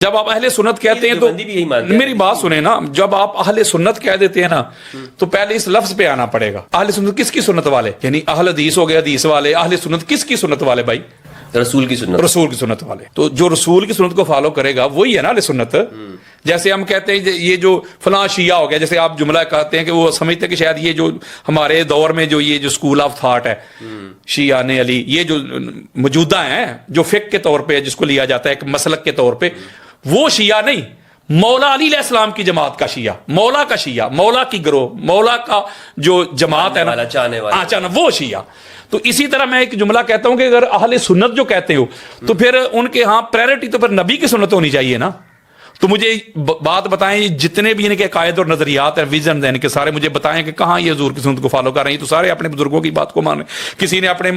جب آپ اہل سنت کہتے ہیں تو میری بات سنیں نا، جب آپ اہل سنت کہہ دیتے ہیں نا تو پہلے اس لفظ پہ آنا پڑے گا. اہل سنت کس کی سنت والے؟ یعنی اہل حدیث ہو گئے حدیث والے. اہل سنت کس کی سنت والے بھائی؟ رسول کی سنت. رسول کی سنت والے. تو جو رسول کی سنت کو فالو کرے گا وہی ہے نا اہل سنت. جیسے ہم کہتے ہیں یہ جو فلاں شیعہ ہو گیا، جیسے آپ جملہ کہتے ہیں کہ وہ سمجھتے ہیں کہ شاید یہ جو ہمارے دور میں جو یہ جو اسکول آف تھاٹ ہے شیعہ نے علی، یہ جو موجودہ ہیں جو فقہ کے طور پہ جس کو لیا جاتا ہے ایک مسلک کے طور پہ، وہ شیعہ نہیں، مولا علی علیہ السلام کی جماعت کا شیعہ، مولا کا شیعہ، مولا کی گروہ، مولا کا جو جماعت ہے نا چاہنا وہ شیعہ. تو اسی طرح میں ایک جملہ کہتا ہوں کہ اگر اہل سنت جو کہتے ہو تو پھر ان کے ہاں پریورٹی تو پھر نبی کی سنت ہونی چاہیے نا. تو مجھے بات بتائیں جتنے بھی ان کے عقائد اور نظریات ہیں، ویژن ہیں ان کے سارے، مجھے بتائیں کہ کہاں یہ حضور کی سنت کو فالو کر رہے ہیں. تو سارے اپنے بزرگوں کی بات کو مان رہے ہیں. کسی نے اپنے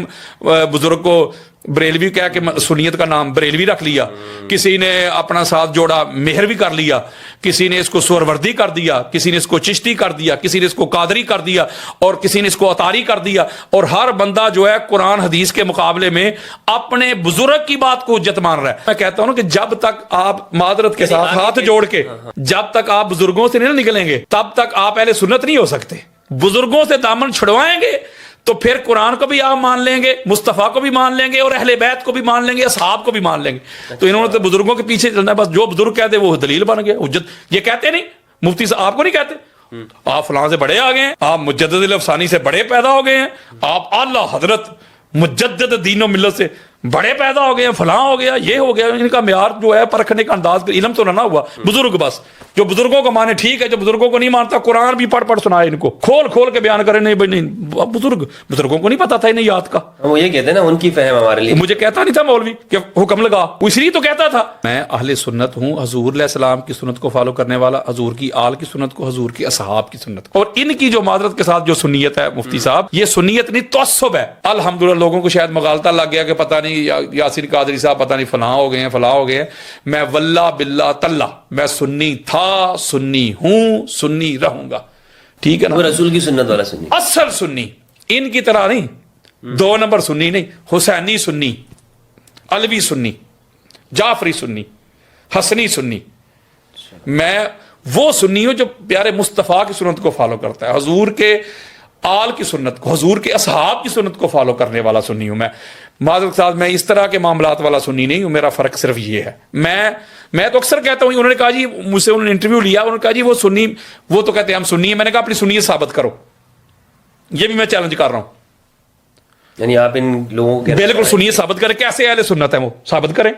بزرگ کو بریلوی کہا کہ سنیت کا نام بریلوی رکھ لیا، کسی نے اپنا ساتھ جوڑا مہروی کر لیا، کسی نے اس کو سہروردی کر دیا، کسی نے اس کو چشتی کر دیا، کسی نے اس کو قادری کر دیا، اور کسی نے اس کو اطاری کر دیا. اور ہر بندہ جو ہے قرآن حدیث کے مقابلے میں اپنے بزرگ کی بات کو حجت مان رہا ہے. میں کہتا ہوں کہ جب تک آپ معذرت کے ساتھ ہاتھ جوڑ کے جب تک آپ بزرگوں سے نہیں نکلیں گے تب تک آپ اہل سنت نہیں ہو سکتے. بزرگوں سے دامن چھڑوائیں گے تو پھر قرآن کو بھی آپ مان لیں گے، مصطفیٰ کو بھی مان لیں گے، اور اہل بیت کو بھی مان لیں گے، اصحاب کو بھی مان لیں گے. تو انہوں نے تو بزرگوں کے پیچھے چلنا ہے، بس جو بزرگ کہتے وہ دلیل بن گیا، حجت. یہ کہتے نہیں مفتی صاحب آپ کو نہیں کہتے آپ فلاں سے بڑے آ گئے ہیں، آپ مجدد الافسانی سے بڑے پیدا ہو گئے ہیں، آپ اعلیٰ حضرت مجدد دین و ملت سے بڑے پیدا ہو گئے ہیں، فلاں ہو گیا، یہ ہو گیا. ان کا معیار جو ہے پرکھنے کا انداز علم تو نہ ہوا. بزرگ بس جو بزرگوں کو مانے ٹھیک ہے، جو بزرگوں کو نہیں مانتا قرآن بھی پڑھ سنائے، ان کو کھول کھول کے بیان کرے. نہیں بھائی نہیں، بزرگوں کو نہیں پتا تھا انہیں یاد کا. وہ یہ کہتے ہیں نا ان کی فہم ہمارے لیے. مجھے کہتا نہیں تھا مولوی کہ حکم لگا، اس لیے تو کہتا تھا میں اہل سنت ہوں، حضور علیہ السلام کی سنت کو فالو کرنے والا، حضور کی آل کی سنت کو، حضور کی اصحاب کی سنت کو. اور ان کی جو معذرت کے ساتھ جو سنیت ہے مفتی صاحب، یہ سنیت نہیں تعصب ہے. الحمدللہ لوگوں کو شاید مغالطہ لگ گیا کہ پتہ نہیں یاسین قادری صاحب پتہ نہیں فلاں ہو گئے ہیں فلاں ہو گئے ہیں. میں واللہ باللہ تاللہ میں سنی تھا، سنی ہوں، سنی رہوں گا. ٹھیک ہے نا؟ رسول کی سنت والا سنی، اصل سنی، ان کی طرح نہیں، دو نمبر سنی نہیں، حسینی سنی، علوی سنی، جعفری سنی، حسنی سنی. میں وہ سنی ہوں جو پیارے مصطفیٰ کی سنت کو فالو کرتا ہے، حضور کے آل کی سنت کو، حضور کے اصحاب کی سنت کو فالو کرنے والا سنی ہوں. میں معذرت کے ساتھ میں اس طرح کے معاملات والا سنی نہیں ہوں. میرا فرق صرف یہ ہے. میں تو اکثر کہتا ہوں، انہوں نے کہا جی مجھ سے انہوں نے انٹرویو لیا، انہوں نے کہا جی وہ سنی، وہ تو کہتے ہیں ہم سنی ہیں. میں نے کہا اپنی سنیت ثابت کرو. یہ بھی میں چیلنج کر رہا ہوں. یعنی آپ ان لوگوں کے بالکل سنیت ثابت کریں. کیسے اہل سنت ہیں وہ ثابت کریں.